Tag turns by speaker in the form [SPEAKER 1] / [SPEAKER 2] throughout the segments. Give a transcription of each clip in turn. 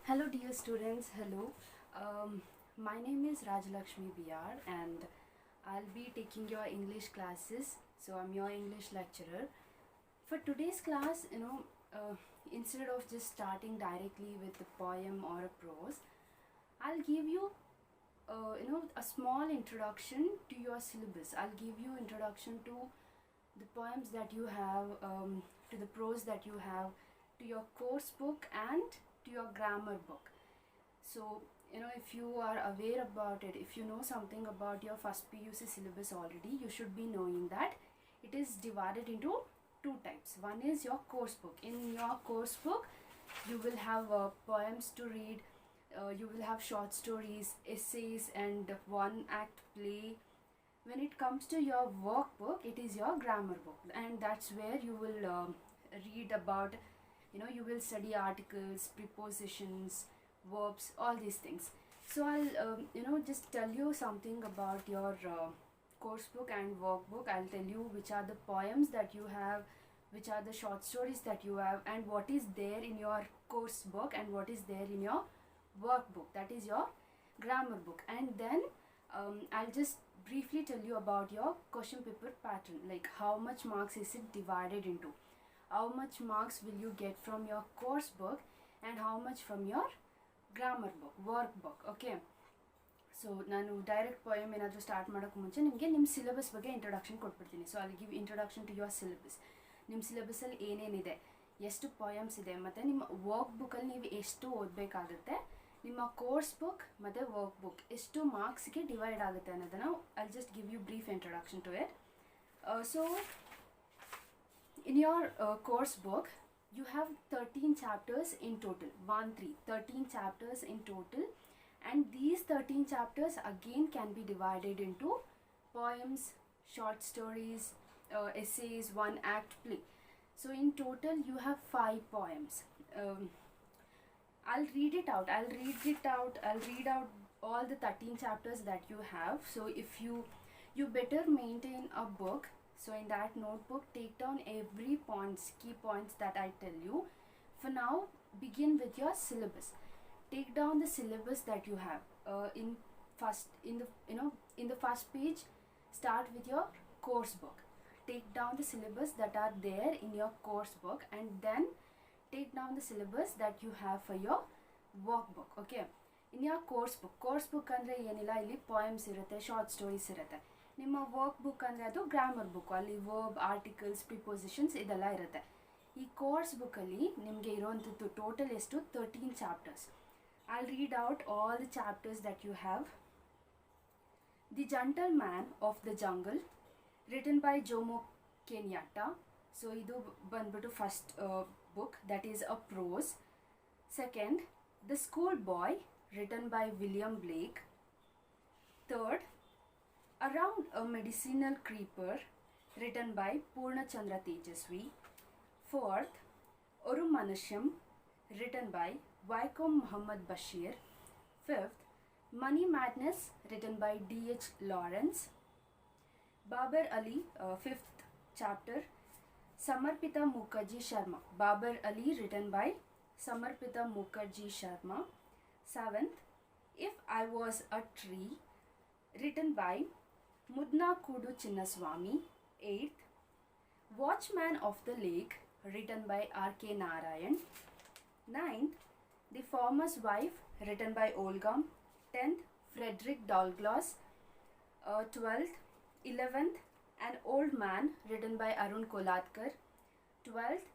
[SPEAKER 1] Hello dear students, hello. My name is Rajalakshmi BR and I'll be taking your English classes. So I'm your English lecturer. For today's class, instead of just starting directly with a poem or a prose, I'll give you a small introduction to your syllabus. I'll give you introduction to the poems that you have, to the prose that you have, to your course book and to your grammar book. So if you are aware about it, if you know something about your first PUC syllabus already, you should be knowing that it is divided into two types. One is your course book. In your course book you will have poems to read, you will have short stories, essays and one act play. When it comes to your workbook, it is your grammar book, and that's where you will read about, you will study articles, prepositions, verbs, all these things. So I'll just tell you something about your course book and workbook. I'll tell you which are the poems that you have, which are the short stories that you have, and what is there in your course book and what is there in your workbook, that is your grammar book. And then I'll just briefly tell you about your question paper pattern, like how much marks is it divided into, how much marks will you get from your course book and how much from your grammar book, workbook. Okay, so ನಾನು direct poem ಏನಾದರೂ start ಮಾಡೋಕ್ಕೆ ಮುಂಚೆ ನಿಮಗೆ ನಿಮ್ಮ syllabus ಬಗ್ಗೆ introduction ಕೊಟ್ಬಿಡ್ತೀನಿ. So ಅಲ್ಲಿ give introduction to your syllabus. ನಿಮ್ಮ ಸಿಲೆಬಸ್ಸಲ್ಲಿ ಏನೇನಿದೆ, ಎಷ್ಟು ಪೋಯಮ್ಸ್ ಇದೆ, ಮತ್ತು ನಿಮ್ಮ ವರ್ಕ್ ಬುಕ್ಕಲ್ಲಿ ನೀವು ಎಷ್ಟು ಓದಬೇಕಾಗುತ್ತೆ, ನಿಮ್ಮ ಕೋರ್ಸ್ ಬುಕ್ ಮತ್ತು ವರ್ಕ್ ಬುಕ್ ಎಷ್ಟು ಮಾರ್ಕ್ಸ್ಗೆ ಡಿವೈಡ್ ಆಗುತ್ತೆ ಅನ್ನೋದನ್ನು I just give you brief introduction to it. So in your course book you have 13 chapters in total, 13 chapters in total, and these 13 chapters again can be divided into poems, short stories, essays, one act play. So in total you have 5 poems. I'll read out all the 13 chapters that you have. So if you better maintain a book. So in that notebook, take down every key points that I tell you. For now, begin with your syllabus. Take down the syllabus that you have. In the first page, start with your course book. Take down the syllabus that are there in your course book, and then take down the syllabus that you have for your workbook. Okay. In your course book andre yenilla illi poems irutte, short stories irutte. ನಿಮ್ಮ work book ಅಂದರೆ ಅದು grammar book, ಅಲ್ಲಿ verb, articles, prepositions ಇದೆಲ್ಲ ಇರುತ್ತೆ. ಈ course ಬುಕ್ಕಲ್ಲಿ ನಿಮಗೆ ಇರೋವಂಥದ್ದು total ಎಷ್ಟು, 13 chapters. I read out all the chapters that you have. The gentleman of the jungle, written by Jomo Kenyatta. So ಇದು ಬಂದ್ಬಿಟ್ಟು first book, that is a prose. Second, the school boy, written by William Blake. Third, Around a Medicinal Creeper, written by Purnachandra Tejaswi. Fourth, Oru Manusham, written by Vaikom Muhammad Bashir. Fifth, Money Madness, written by D.H. Lawrence. Babar Ali, fifth chapter, Samarpita Mukherjee Sharma. Babar Ali, written by Samarpita Mukherjee Sharma. Seventh, If I Was a Tree, written by Mudna Kudu Chinnaswamy. 8th, Watchman of the Lake, written by R.K. Narayan. 9th, The Farmer's Wife, written by Olgam. 10th, Frederick Douglass. 12th, 11th, An Old Man, written by Arun Kolatkar. 12th,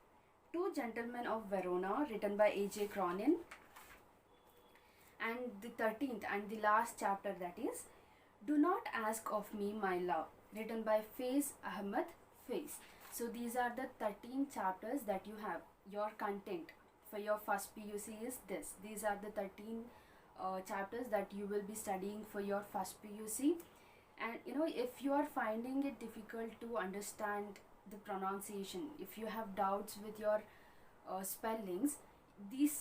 [SPEAKER 1] Two Gentlemen of Verona, written by A.J. Cronin. And the 13th and the last chapter, that is Do Not Ask of Me My Love, written by Faiz Ahmed Faiz. So these are the 13 chapters that you have. Your content for your first PUC is this. These are the 13 chapters that you will be studying for your first PUC. And if you are finding it difficult to understand the pronunciation, if you have doubts with your spellings, this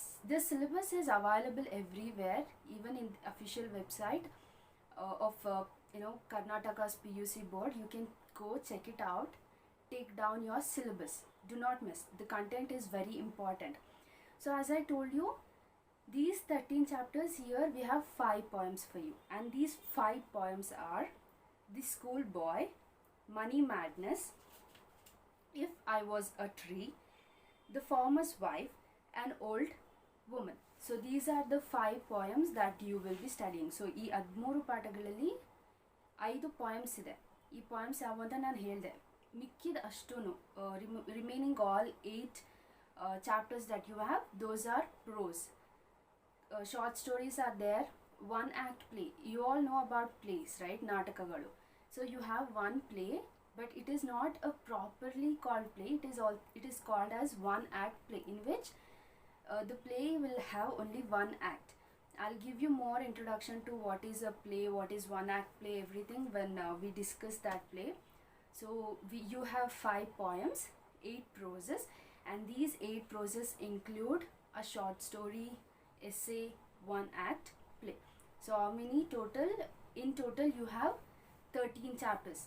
[SPEAKER 1] syllabus is available everywhere, even in the official website of Karnataka's PUC board. You can go check it out, take down your syllabus. Do not miss. The content is very important. So as I told you, These 13 chapters, here we have 5 poems for you, and these 5 poems are The Schoolboy, Money Madness, If I Was a Tree, The Farmer's Wife, An Old Woman. So these are the 5 poems that you will be studying. So ಈ 13 ಪಾಠಗಳಲ್ಲಿ 5 poems ಇದೆ. ಈ poems ಯಾವ ಅಂತ ನಾನು ಹೇಳಿದೆ. ಮಿಕ್ಕಿದ ಅಷ್ಟೂನು remaining all 8 chapters that you have, those are prose. Short stories are there, one act play. You all know about plays, right? Natakagalu. So you have one play, but it is not a properly called play. It is called as one act play, in which the play will have only one act. I'll give you more introduction to what is a play, what is one act play, everything when we discuss that play. So you have 5 poems, 8 proses, and these 8 proses include a short story, essay, one act play. So how many total? In total you have 13 chapters.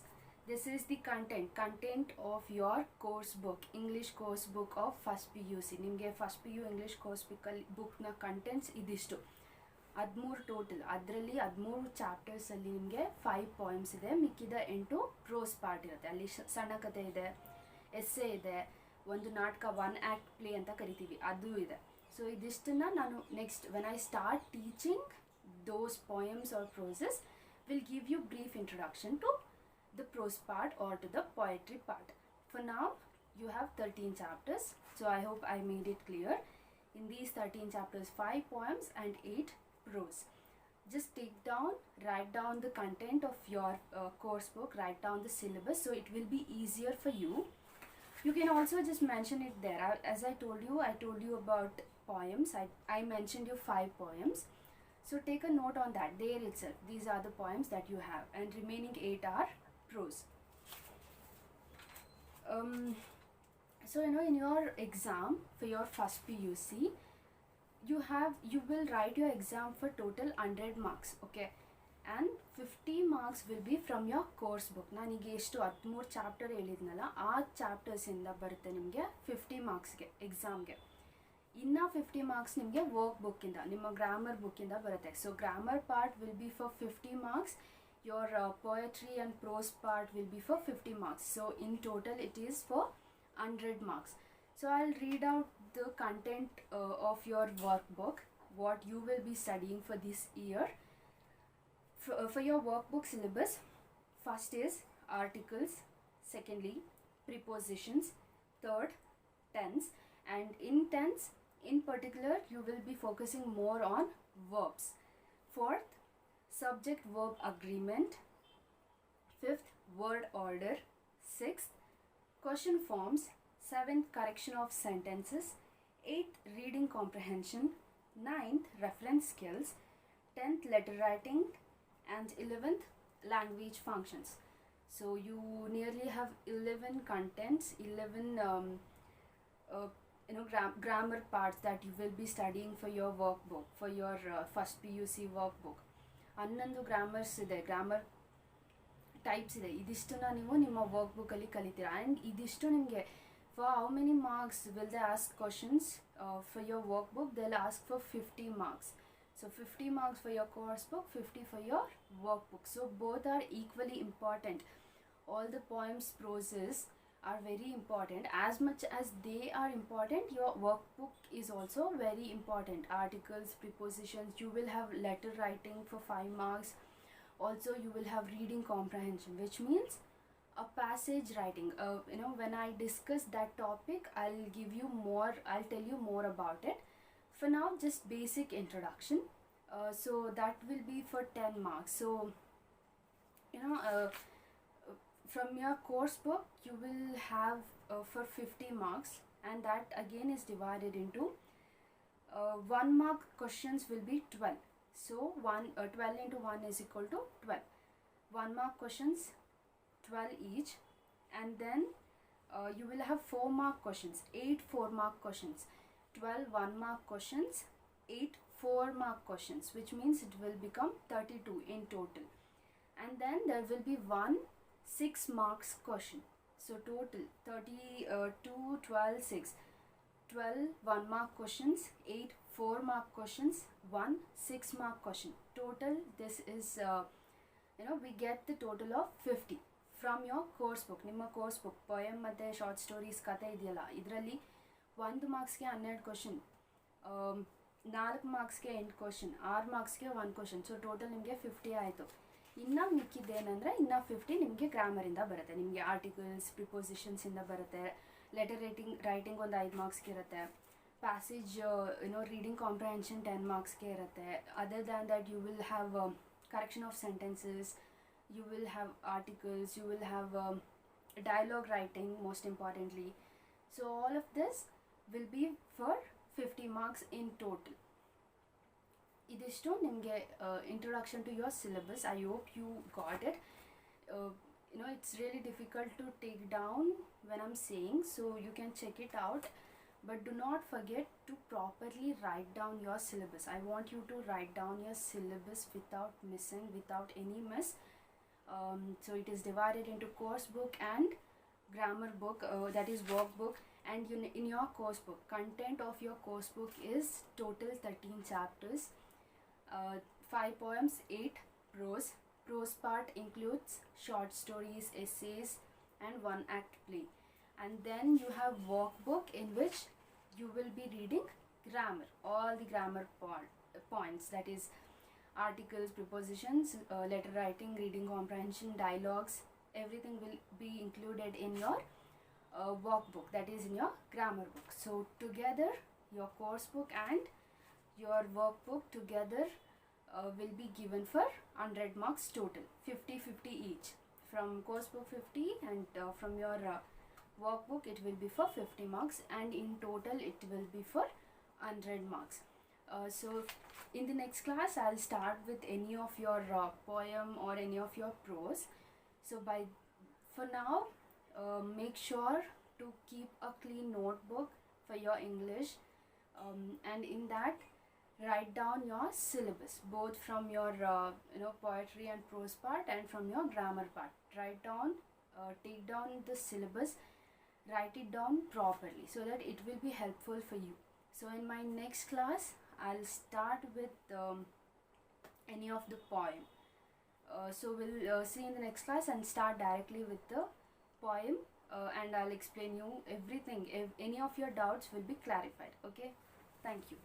[SPEAKER 1] This is the content of your course book, English course book of first PUC. ನಿಮಗೆ first PU English course ಬುಕ್ನ contents ಇದಿಷ್ಟು 13 total. ಅದರಲ್ಲಿ 13 ಚಾಪ್ಟರ್ಸಲ್ಲಿ ನಿಮಗೆ 5 poems ಇದೆ, ಮಿಕ್ಕಿದ 8 pros part ಇರುತ್ತೆ. ಅಲ್ಲಿ ಸಣ್ಣ ಕಥೆ ಇದೆ, ಎಸ್ಸೆ ಇದೆ, ಒಂದು ನಾಟಕ ಒನ್ ಆ್ಯಕ್ಟ್ ಪ್ಲೇ ಅಂತ ಕರಿತೀವಿ, ಅದು ಇದೆ. ಸೊ ಇದಿಷ್ಟನ್ನು ನಾನು next when I start teaching those poems or proses will give you brief introduction to the prose part or to the poetry part. For now you have 13 chapters, so I hope I made it clear. In these 13 chapters, 5 poems and 8 prose. Just write down the content of your course book, write down the syllabus, so it will be easier for you. You can also just mention it there. As I told you about poems. I mentioned you 5 poems. So take a note on that there itself. These are the poems that you have, and remaining 8 are prose. So in your exam for your first PUC, you will write your exam for total 100 marks, okay, and 50 marks will be from your course book. ನಾನೀಗ ಎಷ್ಟು 13 chapter ಹೇಳಿದ್ನಲ್ಲ, ಆ ಚಾಪ್ಟರ್ಸಿಂದ ಬರುತ್ತೆ ನಿಮಗೆ 50 ಮಾರ್ಕ್ಸ್ಗೆ ಎಕ್ಸಾಮ್ಗೆ. ಇನ್ನು 50 marks ನಿಮಗೆ work ಬುಕ್ಕಿಂದ, ನಿಮ್ಮ ಗ್ರಾಮರ್ ಬುಕ್ಕಿಂದ ಬರುತ್ತೆ. So grammar part will be for 50 marks, your poetry and prose part will be for 50 marks. So in total it is for 100 marks. So I'll read out the content of your workbook, what you will be studying for this year. For your workbook syllabus, first is articles, secondly prepositions, third tense, and in tense in particular you will be focusing more on verbs. Fourth, subject verb agreement. Fifth, word order. Sixth, question forms. Seventh, correction of sentences. Eighth, reading comprehension. Ninth, reference skills. 10th, letter writing. And 11th, language functions. So you nearly have 11 contents, 11 grammar parts that you will be studying for your workbook, for your first PUC workbook. 11 grammars ಇದೆ, grammar types ಇದೆ. ಇದಿಷ್ಟನ್ನ ನೀವು ನಿಮ್ಮ ವರ್ಕ್ಬುಕ್ಕಲ್ಲಿ ಕಲಿತೀರಾ. And ಇದಿಷ್ಟು ನಿಮಗೆ for how many marks will they ask questions for your workbook? They will ask for 50 marks. So 50 marks for your course book, 50 for your workbook. So both are equally important. All the poems, proses are very important. As much as they are important, your workbook is also very important. Articles, prepositions, you will have letter writing for 5 marks. Also you will have reading comprehension, which means a passage writing. When I discuss that topic, I'll tell you more about it. For now, just basic introduction. So that will be for 10 marks. So from your course book you will have for 50 marks, and that again is divided into 1 mark questions will be 12. So 12 into 1 is equal to 12. 1 mark questions 12 each, and then you will have 4 mark questions, 8 4 mark questions. 12 1 mark questions, 8 4 mark questions, which means it will become 32 in total. And then there will be 1 6 marks question. So total 32 12 6, 12 1 mark questions, 8 4 mark questions, 1 6 mark question. Total this is we get the total of 50 from your course book. ನಿಮ್ಮ course book poem ಮತ್ತು short stories ಕತೆ ಇದೆಯಲ್ಲ, ಇದರಲ್ಲಿ 1 ಮಾರ್ಕ್ಸ್ಗೆ 12 question, 4 ಮಾರ್ಕ್ಸ್ಗೆ 8 question, 6 ಮಾರ್ಕ್ಸ್ಗೆ 1 question. So total ನಿಮಗೆ 50 ಆಯಿತು. ಇನ್ನು ಮಿಕ್ಕಿದ್ದೇನೆಂದರೆ ಇನ್ನು 50 ನಿಮಗೆ ಗ್ರಾಮರಿಂದ ಬರುತ್ತೆ. ನಿಮಗೆ ಆರ್ಟಿಕಲ್ಸ್ ಪ್ರಿಪೋಸಿಷನ್ಸಿಂದ ಬರುತ್ತೆ. ಲೆಟರ್ ರೈಟಿಂಗ್ ಒಂದು 5 ಮಾರ್ಕ್ಸ್ಗೆ ಇರುತ್ತೆ. ಪ್ಯಾಸೇಜ್ ರೀಡಿಂಗ್ ಕಾಂಪ್ರಹೆನ್ಷನ್ 10 ಮಾರ್ಕ್ಸ್ಗೆ ಇರುತ್ತೆ. Other than that you will have correction of sentences, you will have articles, you will have dialogue writing most importantly. So all of this will be for 50 marks in total. Idistu nimge introduction to your syllabus. I hope you got it. It's really difficult to take down when I'm saying, so you can check it out. But do not forget to properly write down your syllabus. I want you to write down your syllabus without missing, without any miss. So it is divided into course book and grammar book, that is workbook. And in your course book, content of your course book is total 13 chapters, 5 poems, 8 prose. Prose part includes short stories, essays and 1 act play. And then you have workbook in which you will be reading grammar, all the grammar points, that is articles, prepositions, letter writing, reading comprehension, dialogues. Everything will be included in your workbook, that is in your grammar book. So together your course book and your workbook together will be given for 100 marks total, 50-50 each. From course book 50 and from your workbook it will be for 50 marks, and in total it will be for 100 marks. So in the next class I'll start with any of your poem or any of your prose. So for now make sure to keep a clean notebook for your English, and in that write down your syllabus, both from your poetry and prose part and from your grammar part. Write down, take down the syllabus, write it down properly so that it will be helpful for you. So in my next class I'll start with any of the poem. So we'll see in the next class and start directly with the poem, and I'll explain you everything. If any of your doubts will be clarified. Okay, thank you.